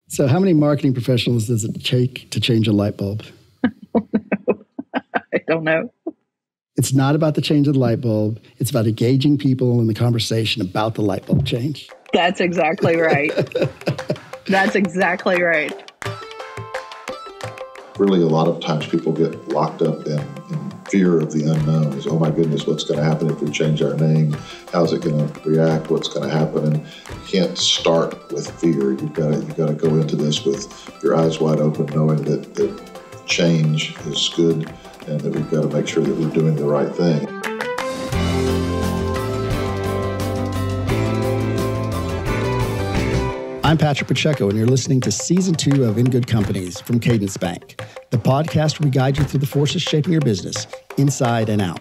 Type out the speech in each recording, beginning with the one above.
So how many marketing professionals does it take to change a light bulb? I don't know. It's not about the change of the light bulb. It's about engaging people in the conversation about the light bulb change. That's exactly right. That's exactly right. Really, a lot of times people get locked up in fear of the unknown. Is, oh my goodness, what's going to happen if we change our name? How's it going to react? What's going to happen? And you can't start with fear. You've got to go into this with your eyes wide open, knowing that change is good and that we've got to make sure that we're doing the right thing. I'm Patrick Pacheco, and you're listening to Season 2 of In Good Companies from Cadence Bank, the podcast where we guide you through the forces shaping your business, inside and out.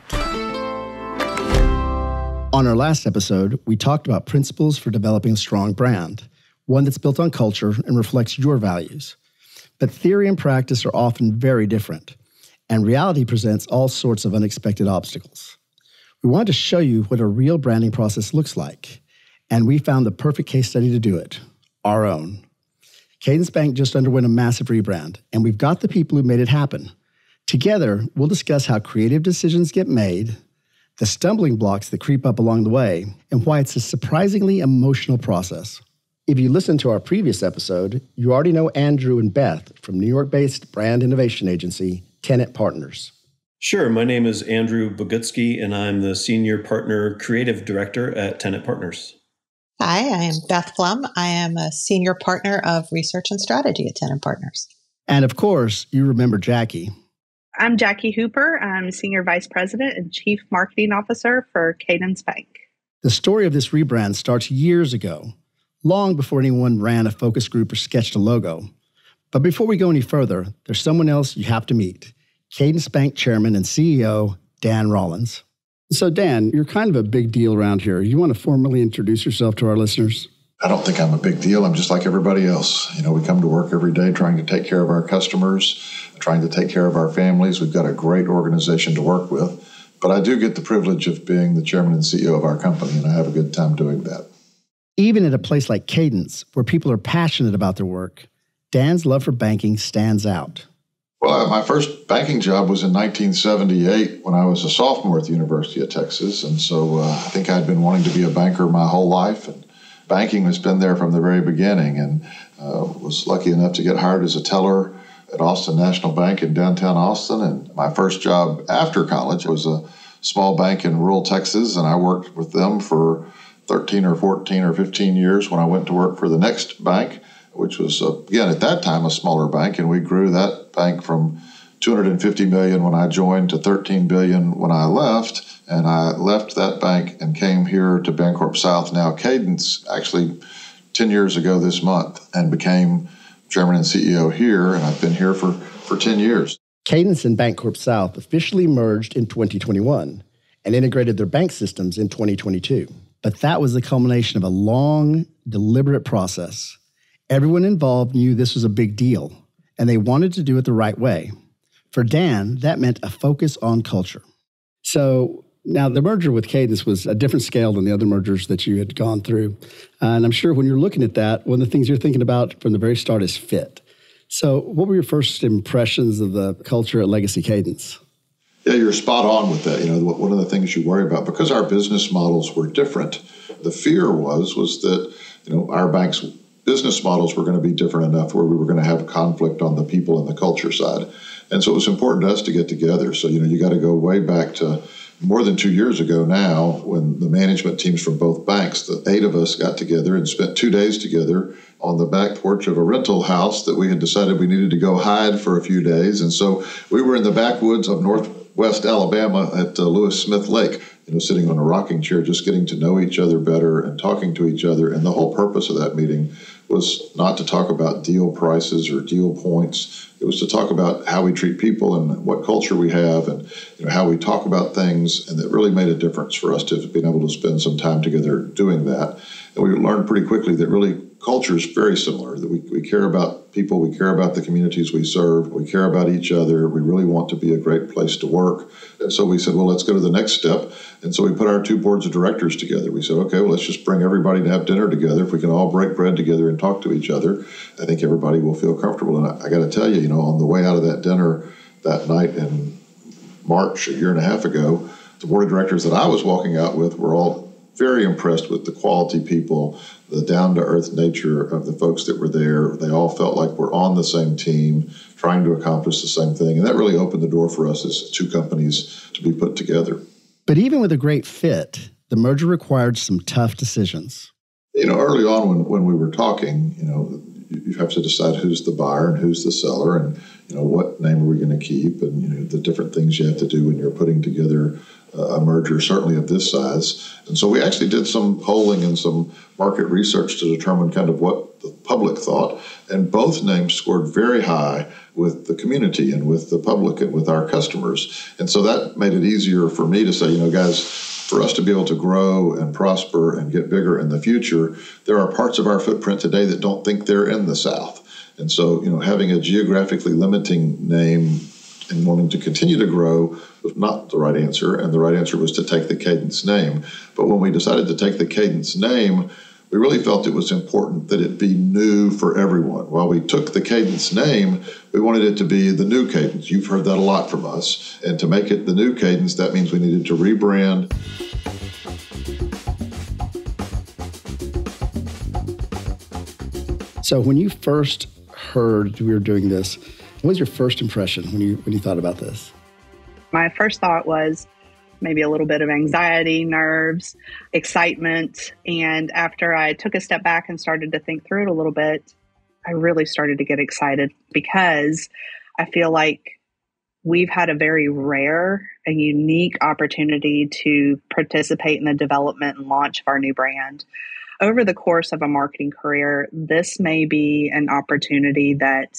On our last episode, we talked about principles for developing a strong brand, one that's built on culture and reflects your values. But theory and practice are often very different, and reality presents all sorts of unexpected obstacles. We wanted to show you what a real branding process looks like, and we found the perfect case study to do it. Our own. Cadence Bank just underwent a massive rebrand, and we've got the people who made it happen. Together, we'll discuss how creative decisions get made, the stumbling blocks that creep up along the way, and why it's a surprisingly emotional process. If you listened to our previous episode, you already know Andrew and Beth from New York-based brand innovation agency, Tenant Partners. Sure. My name is Andrew Bogutsky, and I'm the Senior Partner Creative Director at Tenant Partners. Hi, I am Beth Flum. I am a Senior Partner of Research and Strategy at Tenant Partners. And of course, you remember Jackie. I'm Jackie Hooper. I'm Senior Vice President and Chief Marketing Officer for Cadence Bank. The story of this rebrand starts years ago, long before anyone ran a focus group or sketched a logo. But before we go any further, there's someone else you have to meet, Cadence Bank Chairman and CEO, Dan Rollins. So Dan, you're kind of a big deal around here. You want to formally introduce yourself to our listeners? I don't think I'm a big deal. I'm just like everybody else. We come to work every day trying to take care of our customers, trying to take care of our families. We've got a great organization to work with. But I do get the privilege of being the chairman and CEO of our company, and I have a good time doing that. Even at a place like Cadence, where people are passionate about their work, Dan's love for banking stands out. Well, my first banking job was in 1978 when I was a sophomore at the University of Texas. And so I think I'd been wanting to be a banker my whole life. And banking has been there from the very beginning. And was lucky enough to get hired as a teller at Austin National Bank in downtown Austin. And my first job after college was a small bank in rural Texas. And I worked with them for 13 or 14 or 15 years when I went to work for the next bank, which was, again, at that time, a smaller bank. And we grew that bank from $250 million when I joined to $13 billion when I left. And I left that bank and came here to Bancorp South, now Cadence, actually 10 years ago this month, and became chairman and CEO here. And I've been here for 10 years. Cadence and Bancorp South officially merged in 2021 and integrated their bank systems in 2022. But that was the culmination of a long, deliberate process. Everyone involved knew this was a big deal, and they wanted to do it the right way. For Dan, that meant a focus on culture. So now the merger with Cadence was a different scale than the other mergers that you had gone through. And I'm sure when you're looking at that, one of the things you're thinking about from the very start is fit. So what were your first impressions of the culture at Legacy Cadence? Yeah, you're spot on with that. One of the things you worry about, because our business models were different, the fear was that, our bank's business models were going to be different enough where we were going to have conflict on the people and the culture side. And so it was important to us to get together. So, you got to go way back to more than 2 years ago now when the management teams from both banks, the 8 of us got together and spent 2 days together on the back porch of a rental house that we had decided we needed to go hide for a few days. And so we were in the backwoods of Northwest Alabama at Lewis Smith Lake, sitting on a rocking chair, just getting to know each other better and talking to each other. And the whole purpose of that meeting was not to talk about deal prices or deal points. It was to talk about how we treat people and what culture we have and how we talk about things. And that really made a difference for us to have been able to spend some time together doing that. And we learned pretty quickly that really culture is very similar, that we care about people, we care about the communities we serve, we care about each other, we really want to be a great place to work. And so we said, well, let's go to the next step. And so we put our 2 boards of directors together. We said, okay, well, let's just bring everybody to have dinner together. If we can all break bread together and talk to each other, I think everybody will feel comfortable. And I got to tell you, on the way out of that dinner that night in March, a year and a half ago, the board of directors that I was walking out with were all very impressed with the quality people, the down-to-earth nature of the folks that were there. They all felt like we're on the same team, trying to accomplish the same thing. And that really opened the door for us as 2 companies to be put together. But even with a great fit, the merger required some tough decisions. Early on when we were talking, you have to decide who's the buyer and who's the seller, and what name are we going to keep, and the different things you have to do when you're putting together a merger, certainly of this size. And so we actually did some polling and some market research to determine kind of what the public thought, and both names scored very high with the community and with the public and with our customers. And so that made it easier for me to say, guys, for us to be able to grow and prosper and get bigger in the future, there are parts of our footprint today that don't think they're in the South. And so, having a geographically limiting name and wanting to continue to grow was not the right answer. And the right answer was to take the Cadence name. But when we decided to take the Cadence name, we really felt it was important that it be new for everyone. While we took the Cadence name, we wanted it to be the new Cadence. You've heard that a lot from us. And to make it the new Cadence, that means we needed to rebrand. So when you first heard we were doing this, what was your first impression when you thought about this? My first thought was maybe a little bit of anxiety, nerves, excitement. And after I took a step back and started to think through it a little bit, I really started to get excited because I feel like we've had a very rare and unique opportunity to participate in the development and launch of our new brand. Over the course of a marketing career, this may be an opportunity that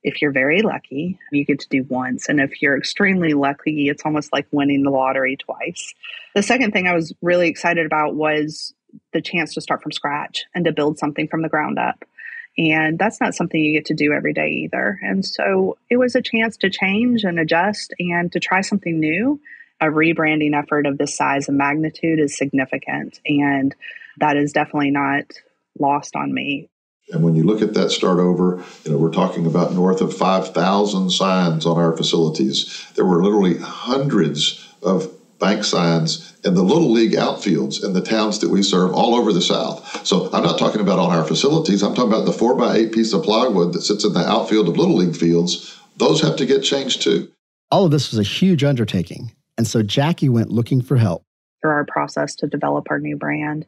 if you're very lucky, you get to do once. And if you're extremely lucky, it's almost like winning the lottery twice. The second thing I was really excited about was the chance to start from scratch and to build something from the ground up. And that's not something you get to do every day either. And so it was a chance to change and adjust and to try something new. A rebranding effort of this size and magnitude is significant. And that is definitely not lost on me. And when you look at that start over, we're talking about north of 5,000 signs on our facilities. There were literally hundreds of bank signs in the Little League outfields in the towns that we serve all over the South. So I'm not talking about on our facilities. I'm talking about the 4x8 piece of plywood that sits in the outfield of Little League fields. Those have to get changed too. All of this was a huge undertaking. And so Jackie went looking for help. Through our process to develop our new brand,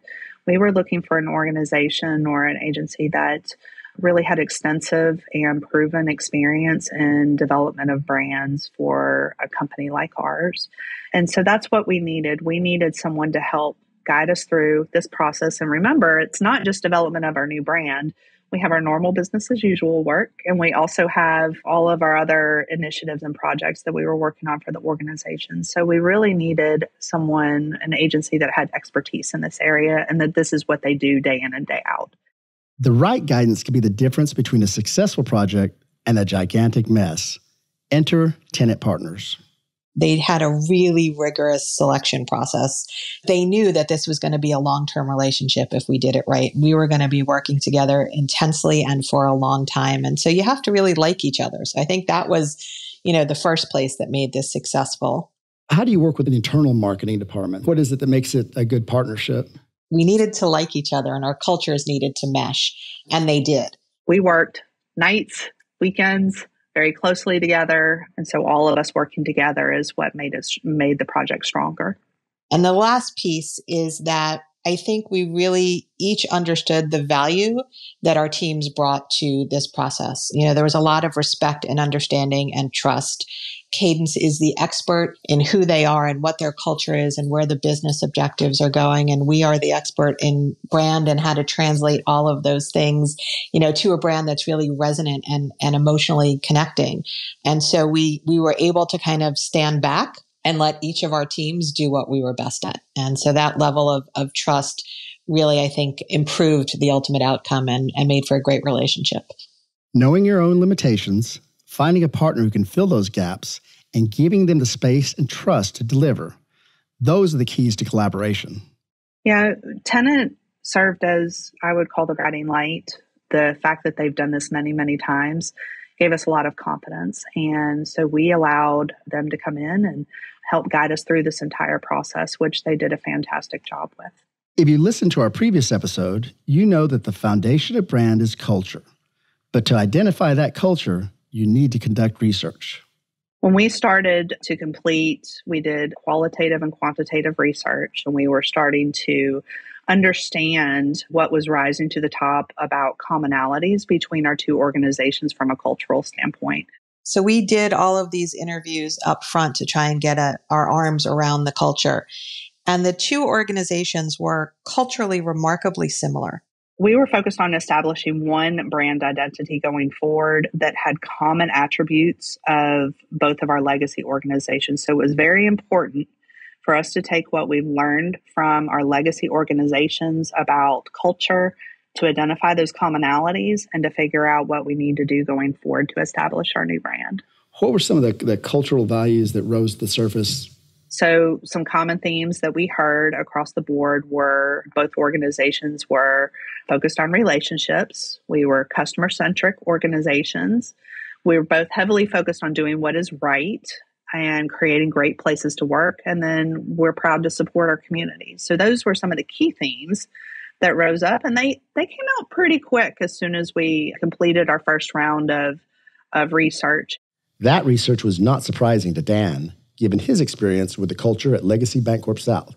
we were looking for an organization or an agency that really had extensive and proven experience in development of brands for a company like ours. And so that's what we needed. We needed someone to help guide us through this process. And remember, it's not just development of our new brand. We have our normal business as usual work, and we also have all of our other initiatives and projects that we were working on for the organization. So we really needed someone, an agency that had expertise in this area and that this is what they do day in and day out. The right guidance can be the difference between a successful project and a gigantic mess. Enter Tenant Partners. They had a really rigorous selection process. They knew that this was going to be a long-term relationship if we did it right. We were going to be working together intensely and for a long time. And so you have to really like each other. So I think that was, the first place that made this successful. How do you work with an internal marketing department? What is it that makes it a good partnership? We needed to like each other and our cultures needed to mesh. And they did. We worked nights, weekends, very closely together. And so all of us working together is what made the project stronger. And the last piece is that I think we really each understood the value that our teams brought to this process. There was a lot of respect and understanding and trust. Cadence is the expert in who they are and what their culture is and where the business objectives are going. And we are the expert in brand and how to translate all of those things, to a brand that's really resonant and emotionally connecting. And so we were able to kind of stand back and let each of our teams do what we were best at. And so that level of trust really, I think, improved the ultimate outcome and made for a great relationship. Knowing your own limitations, finding a partner who can fill those gaps, and giving them the space and trust to deliver. Those are the keys to collaboration. Yeah, Tenant served as, I would call, the guiding light. The fact that they've done this many, many times gave us a lot of confidence. And so we allowed them to come in and help guide us through this entire process, which they did a fantastic job with. If you listened to our previous episode, you know that the foundation of brand is culture. But to identify that culture, you need to conduct research. When we started to complete, we did qualitative and quantitative research, and we were starting to understand what was rising to the top about commonalities between our two organizations from a cultural standpoint. So we did all of these interviews up front to try and get our arms around the culture. And the two organizations were culturally remarkably similar. We were focused on establishing one brand identity going forward that had common attributes of both of our legacy organizations. So it was very important for us to take what we've learned from our legacy organizations about culture, to identify those commonalities, and to figure out what we need to do going forward to establish our new brand. What were some of the cultural values that rose to the surface? So some common themes that we heard across the board were both organizations were focused on relationships. We were customer-centric organizations. We were both heavily focused on doing what is right and creating great places to work. And then we're proud to support our community. So those were some of the key themes that rose up. And they came out pretty quick as soon as we completed our first round of research. That research was not surprising to Dan, given his experience with the culture at Legacy Bancorp South.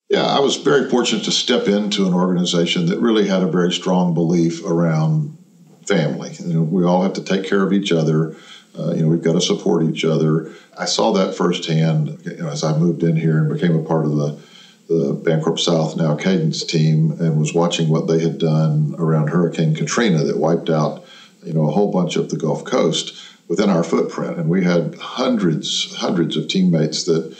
Yeah, I was very fortunate to step into an organization that really had a very strong belief around family. We all have to take care of each other. We've got to support each other. I saw that firsthand as I moved in here and became a part of the Bancorp South, now Cadence team, and was watching what they had done around Hurricane Katrina that wiped out a whole bunch of the Gulf Coast within our footprint. And we had hundreds of teammates that,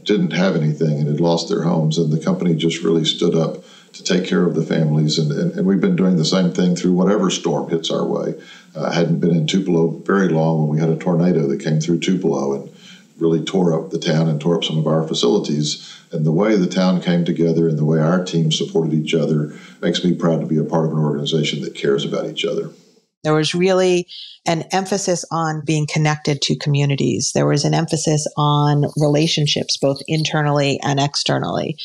didn't have anything and had lost their homes. And the company just really stood up to take care of the families. And we've been doing the same thing through whatever storm hits our way. I hadn't been in Tupelo very long when we had a tornado that came through Tupelo and really tore up the town and tore up some of our facilities. And the way the town came together and the way our team supported each other makes me proud to be a part of an organization that cares about each other. There was really an emphasis on being connected to communities. There was an emphasis on relationships, both internally and externally,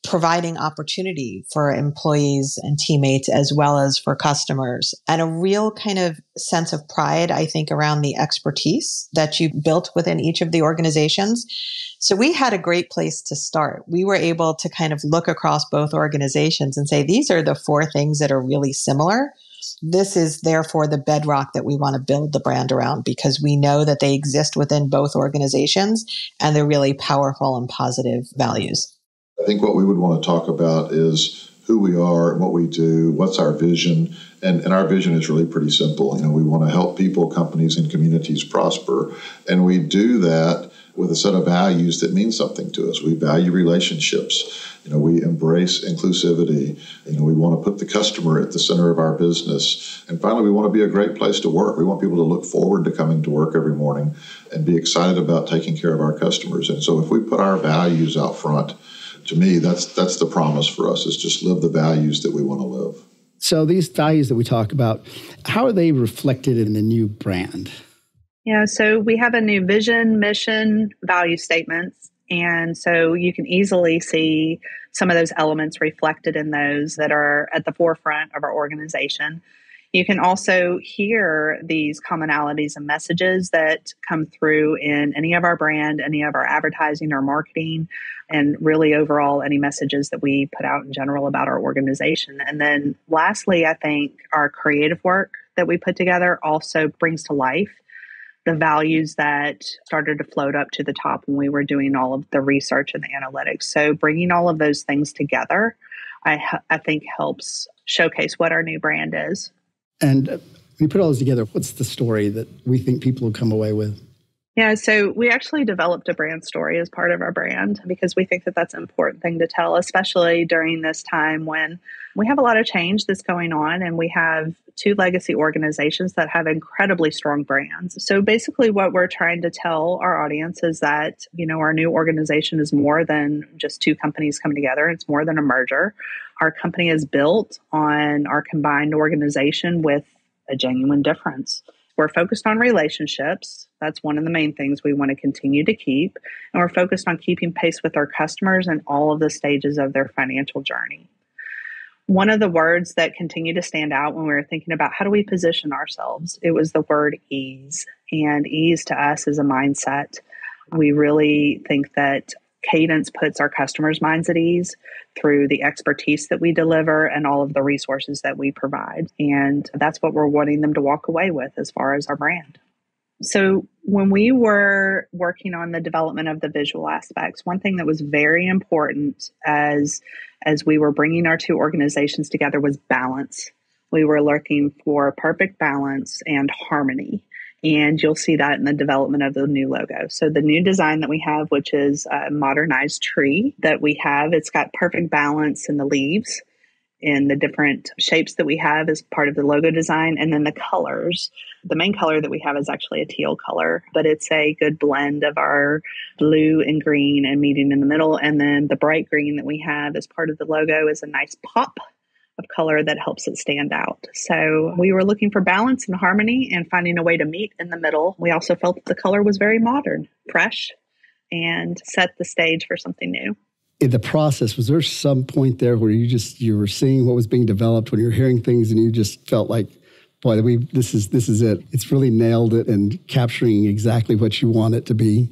providing opportunity for employees and teammates as well as for customers, and a real kind of sense of pride, I think, around the expertise that you built within each of the organizations. So we had a great place to start. We were able to kind of look across both organizations and say, these are the four things that are really similar. This is therefore the bedrock that we want to build the brand around, because we know that they exist within both organizations and they're really powerful and positive values. I think what we would want to talk about is who we are and what we do, what's our vision. And our vision is really pretty simple. We want to help people, companies, and communities prosper. And we do that with a set of values that mean something to us. We value relationships. We embrace inclusivity. We want to put the customer at the center of our business. And finally, we want to be a great place to work. We want people to look forward to coming to work every morning and be excited about taking care of our customers. And so if we put our values out front, to me, that's the promise for us, is just live the values that we want to live. So these values that we talk about, how are they reflected in the new brand? Yeah, so we have a new vision, mission, value statements. And so you can easily see some of those elements reflected in those that are at the forefront of our organization. You can also hear these commonalities and messages that come through in any of our brand, any of our advertising or marketing, and really overall any messages that we put out in general about our organization. And then lastly, I think our creative work that we put together also brings to life the values that started to float up to the top when we were doing all of the research and the analytics. So bringing all of those things together, I think helps showcase what our new brand is. And when you put all this together, what's the story that we think people will come away with? Yeah, so we actually developed a brand story as part of our brand because we think that that's an important thing to tell, especially during this time when we have a lot of change that's going on and we have two legacy organizations that have incredibly strong brands. So basically what we're trying to tell our audience is that, our new organization is more than just two companies coming together. It's more than a merger. Our company is built on our combined organization with a genuine difference. We're focused on relationships. That's one of the main things we want to continue to keep. And we're focused on keeping pace with our customers in all of the stages of their financial journey. One of the words that continue to stand out when we were thinking about how do we position ourselves, it was the word ease. And ease to us is a mindset. We really think that Cadence puts our customers' minds at ease through the expertise that we deliver and all of the resources that we provide. And that's what we're wanting them to walk away with as far as our brand. So when we were working on the development of the visual aspects, one thing that was very important as we were bringing our two organizations together was balance. We were looking for perfect balance and harmony. And you'll see that in the development of the new logo. So the new design that we have, which is a modernized tree that we have, it's got perfect balance in the leaves in the different shapes that we have as part of the logo design. And then the colors, the main color that we have is actually a teal color, but it's a good blend of our blue and green and meeting in the middle. And then the bright green that we have as part of the logo is a nice pop of color that helps it stand out. So we were looking for balance and harmony and finding a way to meet in the middle. We also felt that the color was very modern, fresh, and set the stage for something new. In the process, was there some point there where you were seeing what was being developed, when you were hearing things and you just felt like, boy, this is it. It's really nailed it and capturing exactly what you want it to be?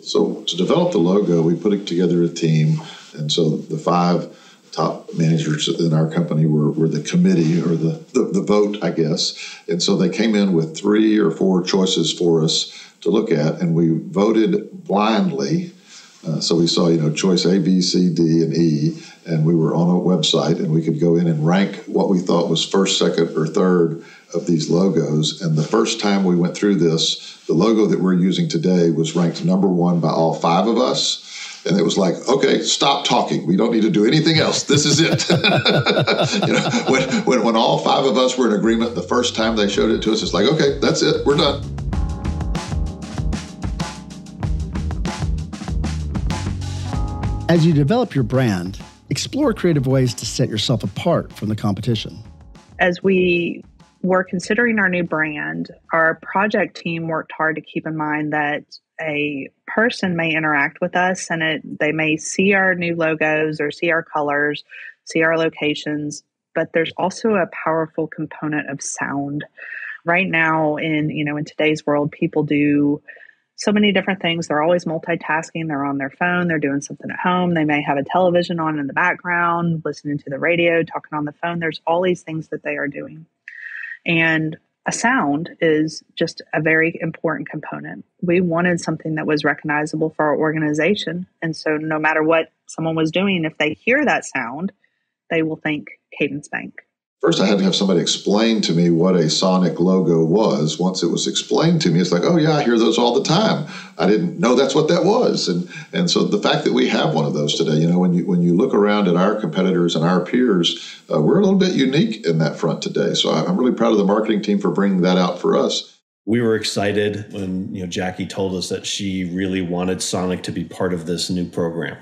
So to develop the logo, we put together a team. And so the 5 top managers in our company were the committee or the vote, I guess. And so they came in with 3 or 4 choices for us to look at, and we voted blindly. So we saw, choice A, B, C, D, and E, and we were on a website, and we could go in and rank what we thought was first, second, or third of these logos. And the first time we went through this, the logo that we're using today was ranked number 1 by all 5 of us. And it was like, okay, stop talking. We don't need to do anything else. This is it. When all 5 of us were in agreement the first time they showed it to us, it's like, okay, that's it. We're done. As you develop your brand, explore creative ways to set yourself apart from the competition. As we were considering our new brand, our project team worked hard to keep in mind that a person may interact with us and they may see our new logos or see our colors, see our locations, but there's also a powerful component of sound. Right now in today's world, people do so many different things. They're always multitasking. They're on their phone. They're doing something at home. They may have a television on in the background, listening to the radio, talking on the phone. There's all these things that they are doing. And a sound is just a very important component. We wanted something that was recognizable for our organization. And so no matter what someone was doing, if they hear that sound, they will think Cadence Bank. First, I had to have somebody explain to me what a sonic logo was. Once it was explained to me, it's like, oh, yeah, I hear those all the time. I didn't know that's what that was. And so the fact that we have one of those today, when you look around at our competitors and our peers, we're a little bit unique in that front today. So I'm really proud of the marketing team for bringing that out for us. We were excited when Jackie told us that she really wanted Sonic to be part of this new program.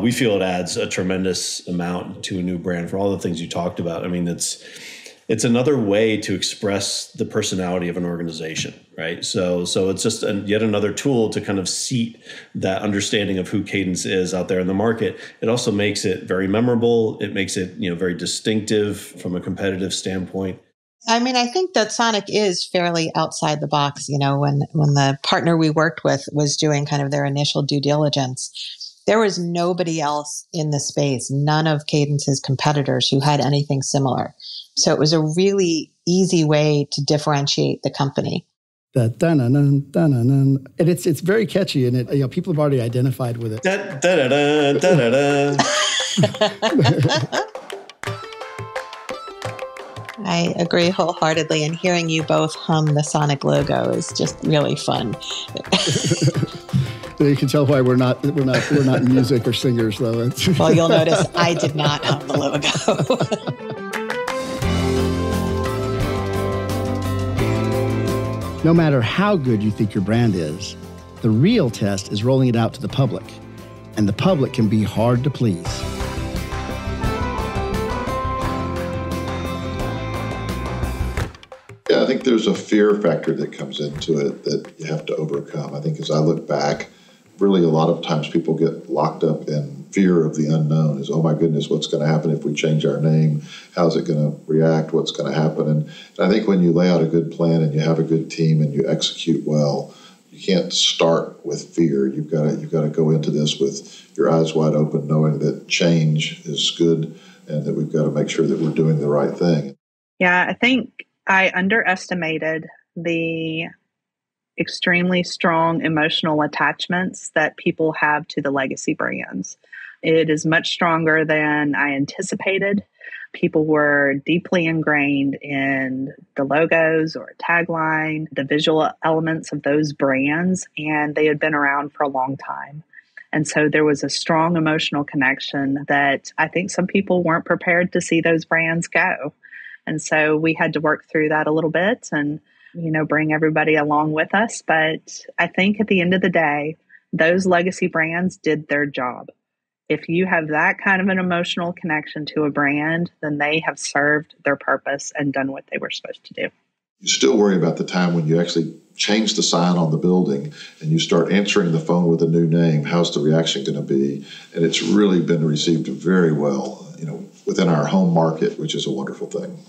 We feel it adds a tremendous amount to a new brand for all the things you talked about. I mean, it's another way to express the personality of an organization, right? So it's just yet another tool to kind of seat that understanding of who Cadence is out there in the market. It also makes it very memorable. It makes it very distinctive from a competitive standpoint. I mean, I think that Sonic is fairly outside the box. When the partner we worked with was doing kind of their initial due diligence, there was nobody else in the space, none of Cadence's competitors who had anything similar. So it was a really easy way to differentiate the company. And it's very catchy, and people have already identified with it. I agree wholeheartedly. And hearing you both hum the Sonic logo is just really fun. You can tell why we're not music or singers, though. Well, you'll notice I did not hum the logo. No matter how good you think your brand is, the real test is rolling it out to the public. And the public can be hard to please. Yeah, I think there's a fear factor that comes into it that you have to overcome. I think as I look back, really a lot of times people get locked up in fear of the unknown is, oh my goodness, what's going to happen if we change our name? How's it going to react? What's going to happen? And I think when you lay out a good plan and you have a good team and you execute well, you can't start with fear. You've got to go into this with your eyes wide open, knowing that change is good and that we've got to make sure that we're doing the right thing. Yeah, I think I underestimated the extremely strong emotional attachments that people have to the legacy brands. It is much stronger than I anticipated. People were deeply ingrained in the logos or tagline, the visual elements of those brands, and they had been around for a long time. And so there was a strong emotional connection that I think some people weren't prepared to see those brands go. And so we had to work through that a little bit and, bring everybody along with us. But I think at the end of the day, those legacy brands did their job. If you have that kind of an emotional connection to a brand, then they have served their purpose and done what they were supposed to do. You still worry about the time when you actually change the sign on the building and you start answering the phone with a new name. How's the reaction going to be? And it's really been received very well, within our home market, which is a wonderful thing.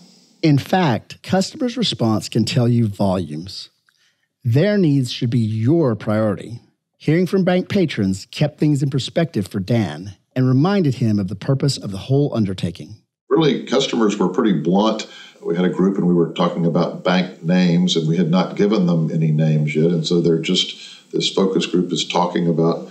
In fact, customers' response can tell you volumes. Their needs should be your priority. Hearing from bank patrons kept things in perspective for Dan and reminded him of the purpose of the whole undertaking. Really, customers were pretty blunt. We had a group and we were talking about bank names and we had not given them any names yet. And so this focus group is talking about,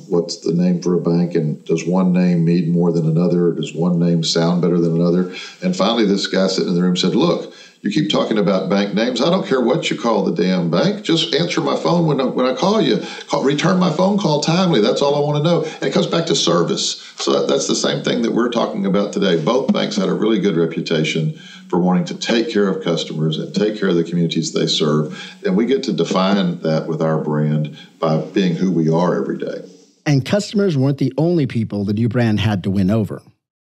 what's the name for a bank and does one name mean more than another? Or does one name sound better than another? And finally, this guy sitting in the room said, look, you keep talking about bank names. I don't care what you call the damn bank. Just answer my phone when I call you. Return my phone call timely. That's all I want to know. And it comes back to service. So that's the same thing that we're talking about today. Both banks had a really good reputation for wanting to take care of customers and take care of the communities they serve. And we get to define that with our brand by being who we are every day. And customers weren't the only people the new brand had to win over.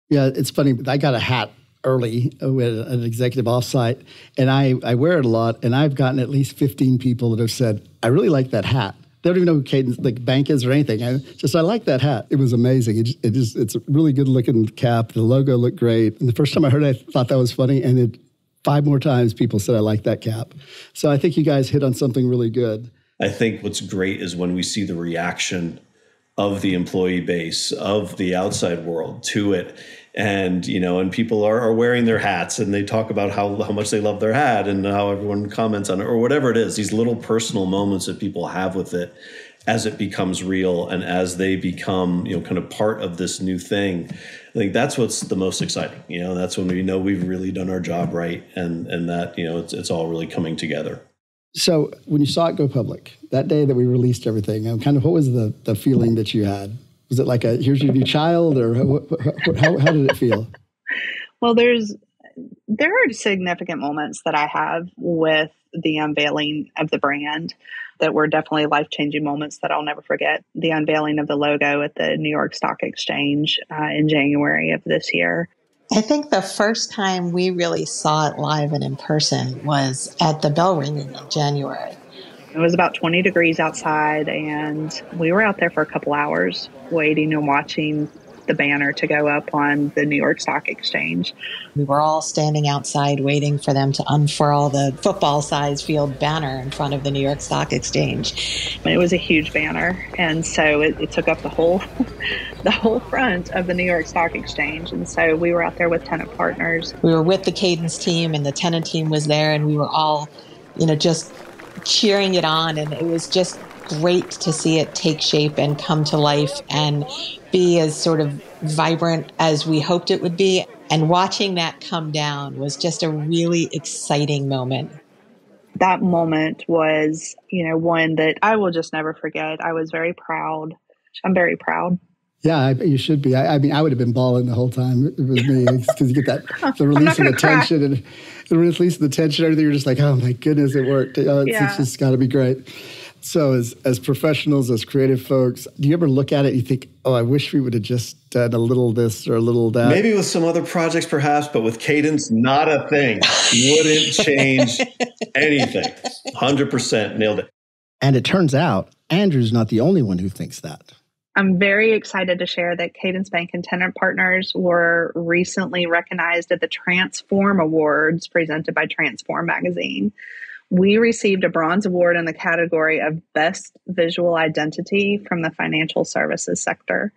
Yeah, it's funny. I got a hat early with an executive offsite, and I wear it a lot, and I've gotten at least 15 people that have said, I really like that hat. They don't even know who Cadence Bank is or anything. I like that hat. It was amazing. It's a really good-looking cap. The logo looked great. And the first time I heard it, I thought that was funny, and 5 more times people said, I like that cap. So I think you guys hit on something really good. I think what's great is when we see the reaction of the employee base, of the outside world to it. And, and people are wearing their hats and they talk about how much they love their hat and how everyone comments on it or whatever it is, these little personal moments that people have with it as it becomes real and as they become, kind of part of this new thing. I think that's what's the most exciting. That's when we know we've really done our job right and that, it's all really coming together. So when you saw it go public, that day that we released everything, kind of what was the feeling that you had? Was it like here's your new child, or how did it feel? Well, there are significant moments that I have with the unveiling of the brand that were definitely life-changing moments that I'll never forget. The unveiling of the logo at the New York Stock Exchange in January of this year. I think the first time we really saw it live and in person was at the bell ringing in January. It was about 20 degrees outside, and we were out there for a couple hours waiting and watching the banner to go up on the New York Stock Exchange. We were all standing outside waiting for them to unfurl the football-sized field banner in front of the New York Stock Exchange. It was a huge banner, and so it took up the whole front of the New York Stock Exchange. And so we were out there with tenant partners. We were with the Cadence team, and the tenant team was there, and we were all, just cheering it on, and it was just great to see it take shape and come to life and be as sort of vibrant as we hoped it would be. And watching that come down was just a really exciting moment. That moment was, one that I will just never forget. I was very proud. I'm very proud. Yeah, you should be. I mean, I would have been bawling the whole time. It was me, because you get the release of the tension and the release of the tension. Everything, you're just like, oh my goodness, it worked. It's just got to be great. So, as professionals, as creative folks, do you ever look at it and you think, oh, I wish we would have just done a little this or a little that? Maybe with some other projects, perhaps, but with Cadence, not a thing. Wouldn't change anything. 100% nailed it. And it turns out Andrew's not the only one who thinks that. I'm very excited to share that Cadence Bank and Tenant Partners were recently recognized at the Transform Awards presented by Transform Magazine. We received a bronze award in the category of Best Visual Identity from the financial services sector.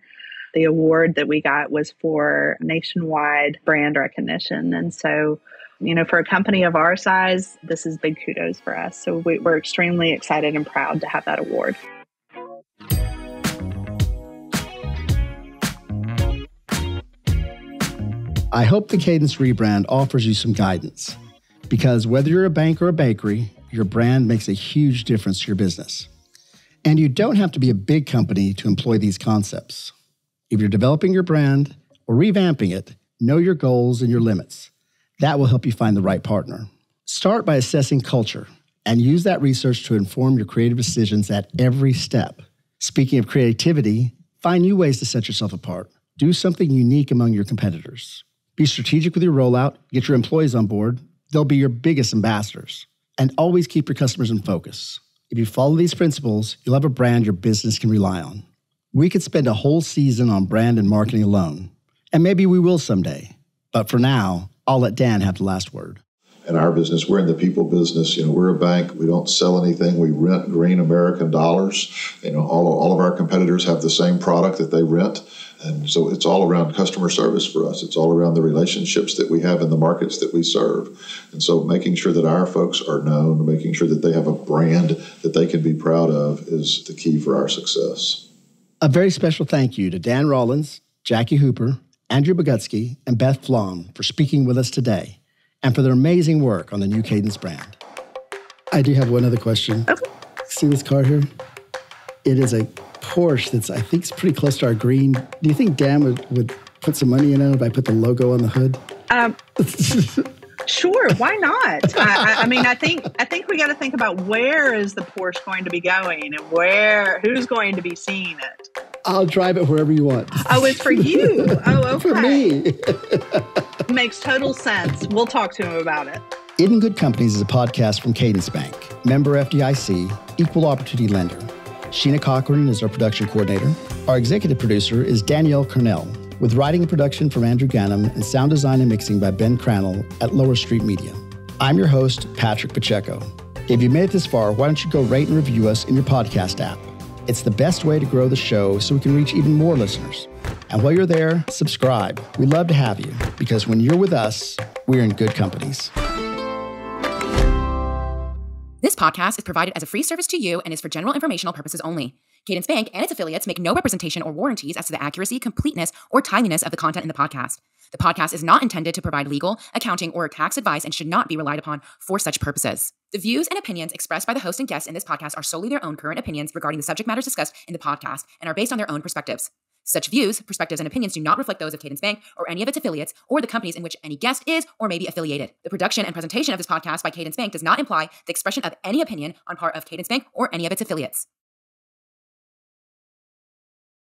The award that we got was for nationwide brand recognition. And so, for a company of our size, this is big kudos for us. So we're extremely excited and proud to have that award. I hope the Cadence rebrand offers you some guidance, because whether you're a bank or a bakery, your brand makes a huge difference to your business. And you don't have to be a big company to employ these concepts. If you're developing your brand or revamping it, know your goals and your limits. That will help you find the right partner. Start by assessing culture and use that research to inform your creative decisions at every step. Speaking of creativity, find new ways to set yourself apart. Do something unique among your competitors. Be strategic with your rollout, get your employees on board. They'll be your biggest ambassadors. And always keep your customers in focus. If you follow these principles, you'll have a brand your business can rely on. We could spend a whole season on brand and marketing alone. And maybe we will someday. But for now, I'll let Dan have the last word. In our business, we're in the people business. We're a bank. We don't sell anything. We rent green American dollars. All of our competitors have the same product that they rent. And so it's all around customer service for us. It's all around the relationships that we have in the markets that we serve. And so making sure that our folks are known, making sure that they have a brand that they can be proud of is the key for our success. A very special thank you to Dan Rollins, Jackie Hooper, Andrew Bogutsky, and Beth Flom for speaking with us today and for their amazing work on the new Cadence brand. I do have one other question. Okay. See this car here? It is a Porsche that's, I think, is pretty close to our green. Do you think Dan would put some money in it if I put the logo on the hood? Sure, why not? I think we got to think about where is the Porsche going to be going and who's going to be seeing it. I'll drive it wherever you want. Oh, it's for you. Oh, okay. For me. Makes total sense. We'll talk to him about it. In Good Companies is a podcast from Cadence Bank, member FDIC, equal opportunity lender. Sheena Cochran is our production coordinator. Our executive producer is Danielle Cornell, with writing and production from Andrew Gannam and sound design and mixing by Ben Crannell at Lower Street Media. I'm your host, Patrick Pacheco. If you made it this far, why don't you go rate and review us in your podcast app? It's the best way to grow the show so we can reach even more listeners. And while you're there, subscribe. We'd love to have you, because when you're with us, we're in good companies. This podcast is provided as a free service to you and is for general informational purposes only. Cadence Bank and its affiliates make no representation or warranties as to the accuracy, completeness, or timeliness of the content in the podcast. The podcast is not intended to provide legal, accounting, or tax advice and should not be relied upon for such purposes. The views and opinions expressed by the host and guests in this podcast are solely their own current opinions regarding the subject matters discussed in the podcast and are based on their own perspectives. Such views, perspectives, and opinions do not reflect those of Cadence Bank or any of its affiliates or the companies in which any guest is or may be affiliated. The production and presentation of this podcast by Cadence Bank does not imply the expression of any opinion on part of Cadence Bank or any of its affiliates.